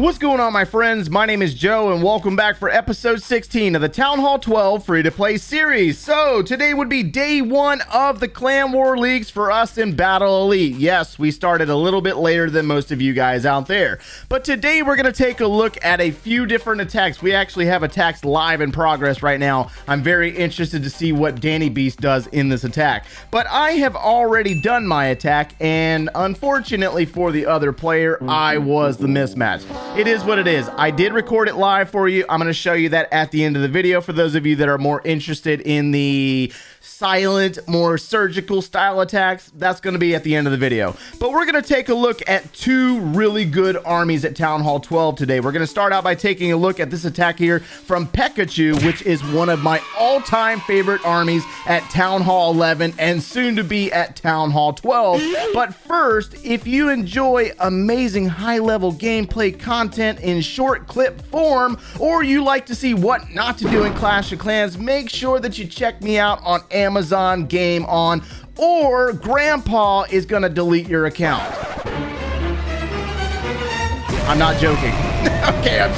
What's going on, my friends? My name is Joe, and welcome back for episode 16 of the Town Hall 12 free-to-play series. So, today would be day one of the Clan War Leagues for us in Battle Elite. Yes, we started a little bit later than most of you guys out there. But today we're going to take a look at a few different attacks. We actually have attacks live in progress right now. I'm very interested to see what Danny Beast does in this attack. But I have already done my attack, and unfortunately for the other player, I was the mismatch. It is what it is. I did record it live for you. I'm going to show you that at the end of the video for those of you that are more interested in the silent, more surgical style attacks. That's going to be at the end of the video. But we're going to take a look at two really good armies at Town Hall 12 today. We're going to start out by taking a look at this attack here from Pikachu, which is one of my all-time favorite armies at Town Hall 11 and soon to be at Town Hall 12. But first, if you enjoy amazing high-level gameplay content in short clip form, or you like to see what not to do in Clash of Clans, make sure that you check me out on Amazon Game On, or Grandpa is gonna delete your account. I'm not joking. Okay, I'm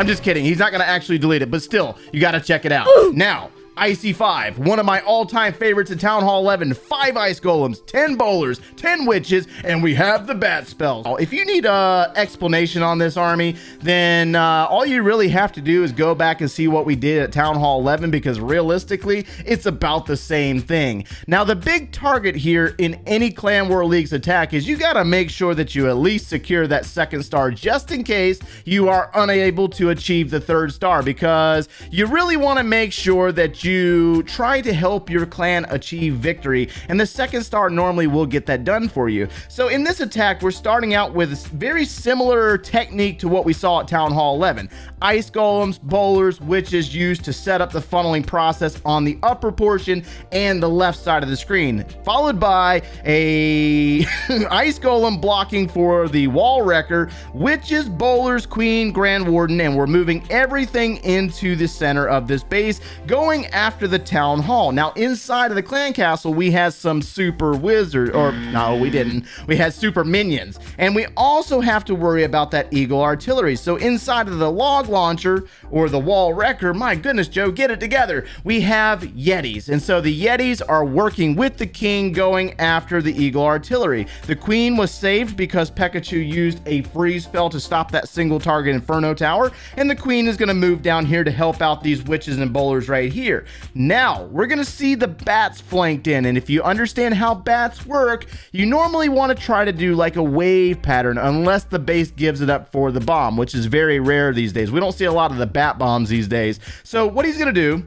just kidding. He's not gonna actually delete it, but still, you gotta check it out. Now, Icy 5, one of my all-time favorites at Town Hall 11, 5 Ice Golems, 10 Bowlers, 10 Witches, and we have the Bat spells. If you need an explanation on this army, then all you really have to do is go back and see what we did at Town Hall 11, because realistically, it's about the same thing. Now, the big target here in any Clan War Leagues attack is you gotta make sure that you at least secure that second star, just in case you are unable to achieve the third star, because you really wanna make sure that you try to help your clan achieve victory, and the second star normally will get that done for you. So in this attack, we're starting out with a very similar technique to what we saw at Town Hall 11. Ice Golems, Bowlers, Witches used to set up the funneling process on the upper portion and the left side of the screen, followed by a Ice Golem blocking for the Wall Wrecker, Witches, Bowlers, Queen, Grand Warden, and we're moving everything into the center of this base, going after the Town Hall. Now, inside of the Clan Castle, we had some super wizards, or no, we didn't. We had super minions, and we also have to worry about that Eagle Artillery. So inside of the Log Launcher, or the Wall Wrecker, my goodness, Joe, get it together, we have Yetis, and so the Yetis are working with the King going after the Eagle Artillery. The Queen was saved because Pikachu used a freeze spell to stop that single target Inferno Tower, and the Queen is going to move down here to help out these Witches and Bowlers right here. Now, we're going to see the bats flanked in, and if you understand how bats work, you normally want to try to do like a wave pattern unless the base gives it up for the bomb, which is very rare these days. We don't see a lot of the bat bombs these days. So what he's going to do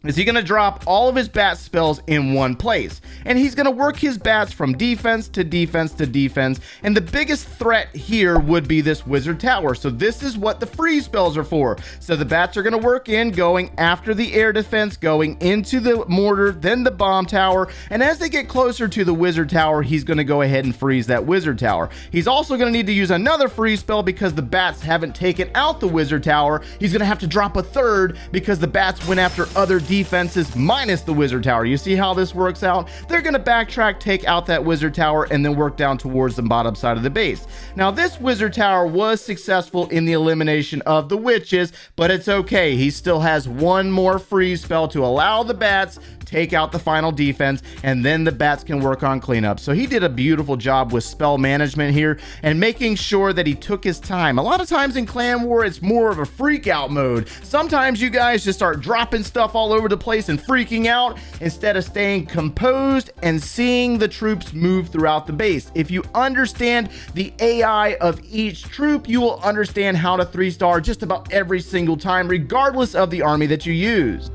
is he's going to drop all of his bat spells in one place, and he's going to work his bats from defense to defense to defense, and the biggest threat here would be this wizard tower. So this is what the freeze spells are for. So the bats are going to work in, going after the air defense, going into the mortar, then the bomb tower, and as they get closer to the wizard tower, he's going to go ahead and freeze that wizard tower. He's also going to need to use another freeze spell because the bats haven't taken out the wizard tower. He's going to have to drop a third because the bats went after other defenses minus the wizard tower. You see how this works out? They're going to backtrack, take out that wizard tower, and then work down towards the bottom side of the base. Now, this wizard tower was successful in the elimination of the Witches, but it's okay. He still has one more freeze spell to allow the bats take out the final defense, and then the bats can work on cleanup. So he did a beautiful job with spell management here and making sure that he took his time. A lot of times in Clan War, it's more of a freak out mode. Sometimes you guys just start dropping stuff all over the place and freaking out instead of staying composed and seeing the troops move throughout the base. If you understand the AI of each troop, you will understand how to 3-star just about every single time, regardless of the army that you use.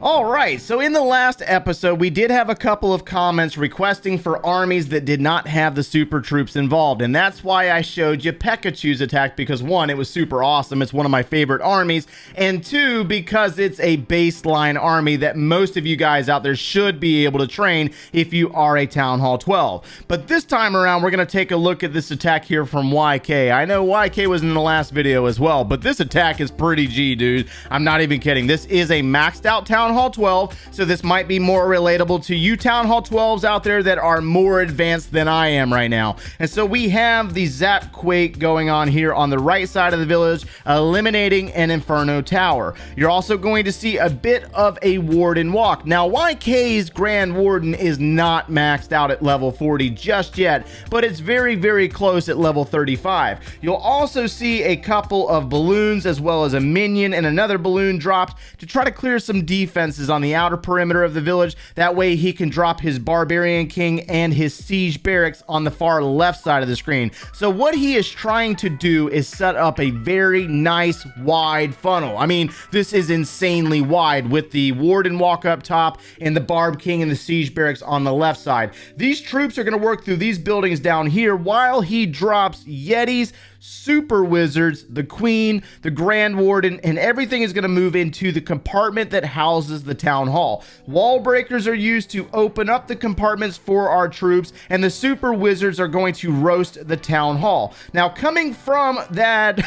Alright, so in the last episode, we did have a couple of comments requesting for armies that did not have the super troops involved, and that's why I showed you Pikachu's attack, because one, it was super awesome, it's one of my favorite armies, and two, because it's a baseline army that most of you guys out there should be able to train if you are a Town Hall 12. But this time around, we're going to take a look at this attack here from YK. I know YK was in the last video as well, but this attack is pretty G, dude. I'm not even kidding. This is a maxed out Town Hall 12, so this might be more relatable to you Town Hall 12s out there that are more advanced than I am right now. And so we have the Zap Quake going on here on the right side of the village, eliminating an Inferno Tower. You're also going to see a bit of a Warden Walk. Now, YK's Grand Warden is not maxed out at level 40 just yet, but it's very, very close at level 35. You'll also see a couple of balloons as well as a minion and another balloon dropped to try to clear some defenses on the outer perimeter of the village. That way he can drop his Barbarian King and his Siege Barracks on the far left side of the screen. So what he is trying to do is set up a very nice wide funnel. I mean, this is insanely wide with the Warden Walk up top and the Barb King and the Siege Barracks on the left side. These troops are going to work through these buildings down here while he drops Yetis, Super Wizards, the Queen, the Grand Warden, and everything is going to move into the compartment that houses the Town Hall. Wall breakers are used to open up the compartments for our troops, and the Super Wizards are going to roast the Town Hall. Now, coming from that,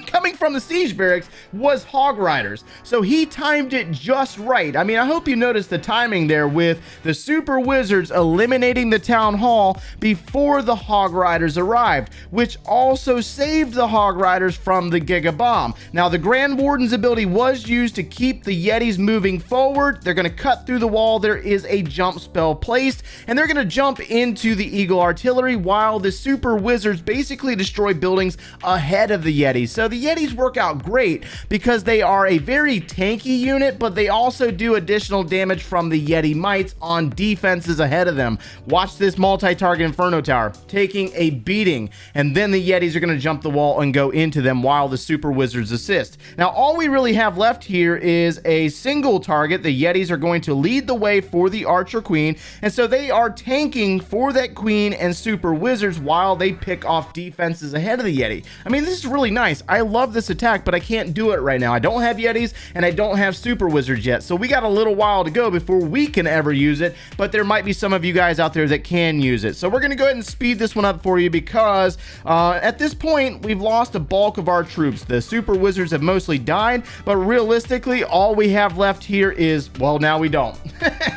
coming from the Siege Barracks was Hog Riders, so he timed it just right. I mean, I hope you noticed the timing there with the Super Wizards eliminating the Town Hall before the Hog Riders arrived, which also saved the Hog Riders from the Giga Bomb. Now, the Grand Warden's ability was used to keep the Yetis moving forward. They're going to cut through the wall. There is a jump spell placed, and they're going to jump into the Eagle Artillery while the Super Wizards basically destroy buildings ahead of the Yetis. So the Yetis work out great because they are a very tanky unit, but they also do additional damage from the Yeti Mites on defenses ahead of them. Watch this multi-target Inferno Tower taking a beating, and then the Yetis are going to jump the wall and go into them while the Super Wizards assist. Now, all we really have left here is a single target. The Yetis are going to lead the way for the Archer Queen, and so they are tanking for that Queen and Super Wizards while they pick off defenses ahead of the Yeti. I mean, this is really nice. I love this attack, but I can't do it right now. I don't have Yetis and I don't have Super Wizards yet, so we got a little while to go before we can ever use it, but there might be some of you guys out there that can use it. So we're going to go ahead and speed this one up for you because at this point, we've lost a bulk of our troops. The Super Wizards have mostly died, but realistically, all we have left here is, well, now we don't.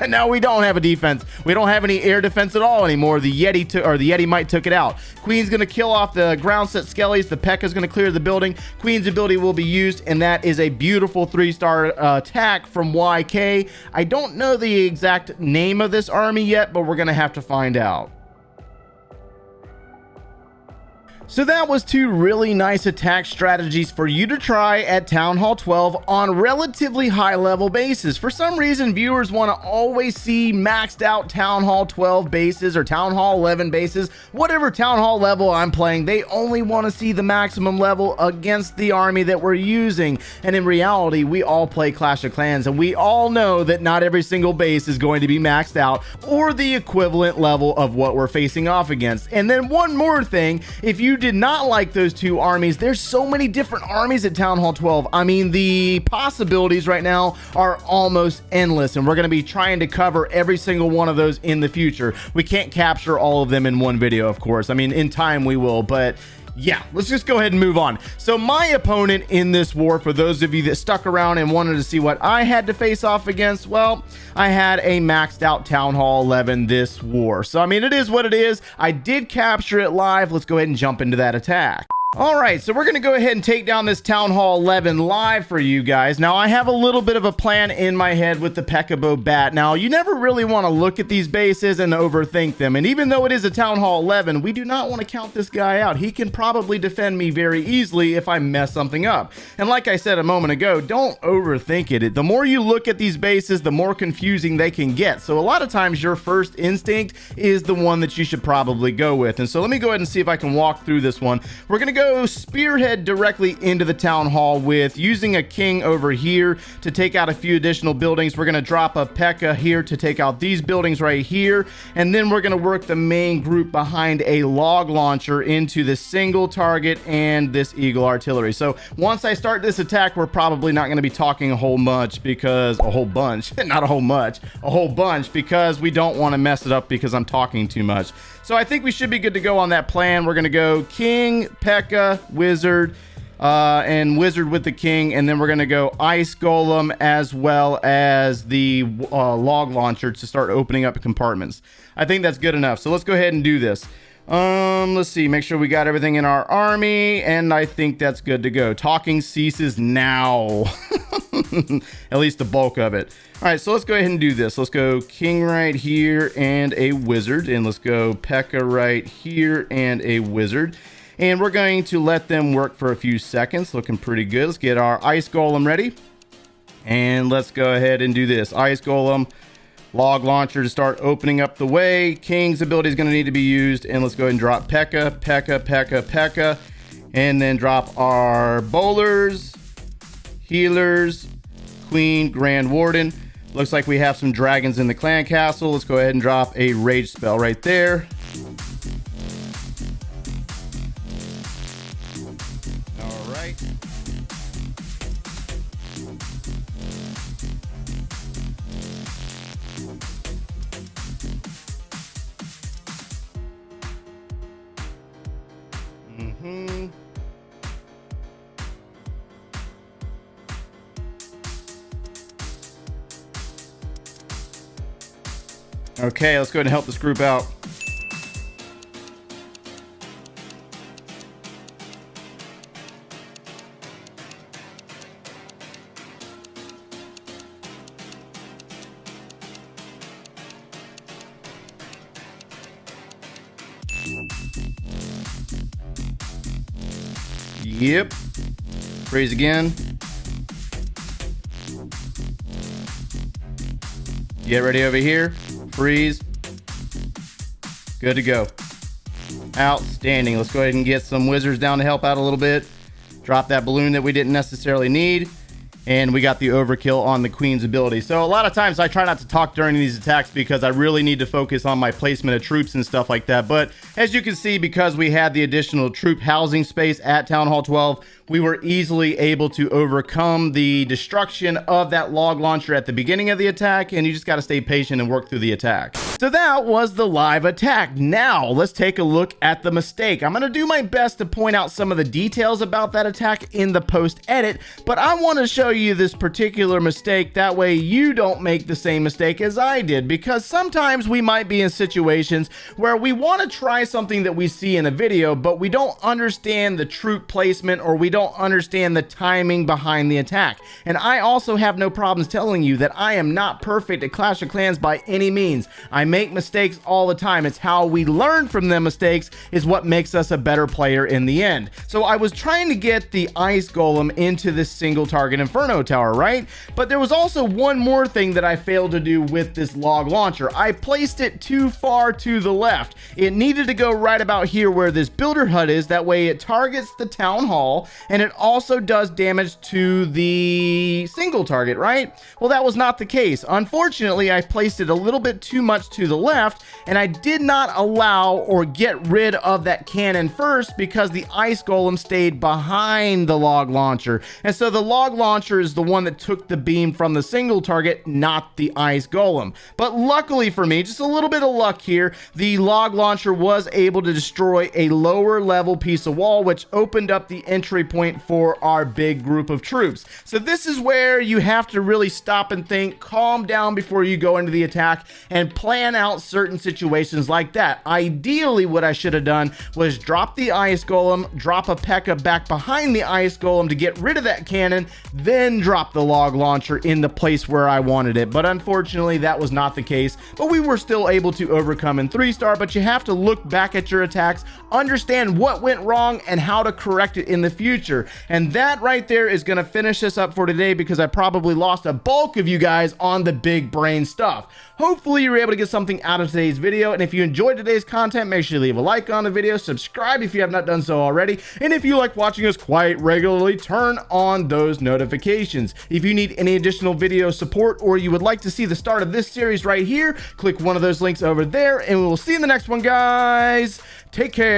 Now we don't have a defense. We don't have any air defense at all anymore. The Yeti Mite took it out. Queen's going to kill off the ground set skellies. The P.E.K.K.A is going to clear the building. Queen's ability will be used, and that is a beautiful 3-star attack from YK. I don't know the exact name of this army yet, but we're going to have to find out. So that was two really nice attack strategies for you to try at Town Hall 12 on relatively high level bases. For some reason, viewers want to always see maxed out Town Hall 12 bases or Town Hall 11 bases. Whatever Town Hall level I'm playing, they only want to see the maximum level against the army that we're using. And in reality, we all play Clash of Clans, and we all know that not every single base is going to be maxed out or the equivalent level of what we're facing off against. And then one more thing, if you did not like those two armies, there's so many different armies at Town Hall 12. I mean, the possibilities right now are almost endless, and we're going to be trying to cover every single one of those in the future. We can't capture all of them in one video, of course. I mean, in time we will, but yeah, let's just go ahead and move on. So my opponent in this war, for those of you that stuck around and wanted to see what I had to face off against, well, I had a maxed out Town Hall 11 this war. So, I mean, it is what it is. I did capture it live. Let's go ahead and jump into that attack. All right, so we're going to go ahead and take down this Town Hall 11 live for you guys. Now, I have a little bit of a plan in my head with the P.E.K.K.A Bat. Now, you never really want to look at these bases and overthink them. And even though it is a Town Hall 11, we do not want to count this guy out. He can probably defend me very easily if I mess something up. And like I said a moment ago, don't overthink it. The more you look at these bases, the more confusing they can get. So a lot of times your first instinct is the one that you should probably go with. And so let me go ahead and see if I can walk through this one. We're going to go spearhead directly into the town hall with using a king over here to take out a few additional buildings. We're going to drop a P.E.K.K.A here to take out these buildings right here, and then we're going to work the main group behind a log launcher into the single target and this eagle artillery. So once I start this attack, we're probably not going to be talking a whole bunch because a whole bunch because we don't want to mess it up because I'm talking too much. So I think we should be good to go on that plan. We're going to go king, P.E.K.K.A, wizard, and wizard with the king, and then we're gonna go ice golem as well as the log launcher to start opening up compartments. I think that's good enough. So let's go ahead and do this. Let's see, make sure we got everything in our army, and I think that's good to go. Talking ceases now. At least the bulk of it. All right, so let's go ahead and do this. Let's go king right here and a wizard, and let's go P.E.K.K.A. right here and a wizard. And we're going to let them work for a few seconds. Looking pretty good. Let's get our ice golem ready. And let's go ahead and do this. Ice golem, log launcher to start opening up the way. King's ability is going to need to be used. And let's go ahead and drop P.E.K.K.A., P.E.K.K.A., P.E.K.K.A., P.E.K.K.A. And then drop our bowlers, healers, queen, grand warden. Looks like we have some dragons in the clan castle. Let's go ahead and drop a rage spell right there. All right. Okay, let's go ahead and help this group out. Yep. Freeze again. Get ready over here. Freeze. Good to go. Outstanding. Let's go ahead and get some wizards down to help out a little bit. Drop that balloon that we didn't necessarily need. And we got the overkill on the queen's ability. So a lot of times I try not to talk during these attacks because I really need to focus on my placement of troops and stuff like that. But as you can see, because we had the additional troop housing space at Town Hall 12, we were easily able to overcome the destruction of that log launcher at the beginning of the attack, and you just got to stay patient and work through the attack. So that was the live attack. Now let's take a look at the mistake. I'm going to do my best to point out some of the details about that attack in the post edit, but I want to show you this particular mistake. That way you don't make the same mistake as I did, because sometimes we might be in situations where we want to try something that we see in a video, but we don't understand the troop placement, or we don't understand the timing behind the attack. And I also have no problems telling you that I am not perfect at Clash of Clans by any means. I make mistakes all the time. It's how we learn from them mistakes is what makes us a better player in the end. So I was trying to get the ice golem into this single target inferno tower, right? But there was also one more thing that I failed to do with this log launcher. I placed it too far to the left. It needed to go right about here where this builder hut is. That way it targets the town hall, and it also does damage to the single target, right? Well, that was not the case. Unfortunately, I placed it a little bit too much to the left, and I did not allow or get rid of that cannon first because the ice golem stayed behind the log launcher. And so the log launcher is the one that took the beam from the single target, not the ice golem. But luckily for me, just a little bit of luck here, the log launcher was able to destroy a lower level piece of wall, which opened up the entry point for our big group of troops. So this is where you have to really stop and think, calm down before you go into the attack, and plan out certain situations like that. Ideally, what I should have done was drop the ice golem, drop a P.E.K.K.A. back behind the ice golem to get rid of that cannon, then drop the log launcher in the place where I wanted it. But unfortunately, that was not the case. But we were still able to overcome in 3-star, but you have to look back at your attacks, understand what went wrong, and how to correct it in the future. And that right there is going to finish us up for today, because I probably lost a bulk of you guys on the big brain stuff. Hopefully you were able to get something out of today's video, and if you enjoyed today's content, make sure you leave a like on the video, subscribe if you have not done so already, and if you like watching us quite regularly, turn on those notifications. If you need any additional video support, or you would like to see the start of this series right here, click one of those links over there, and we will see you in the next one, guys. Take care.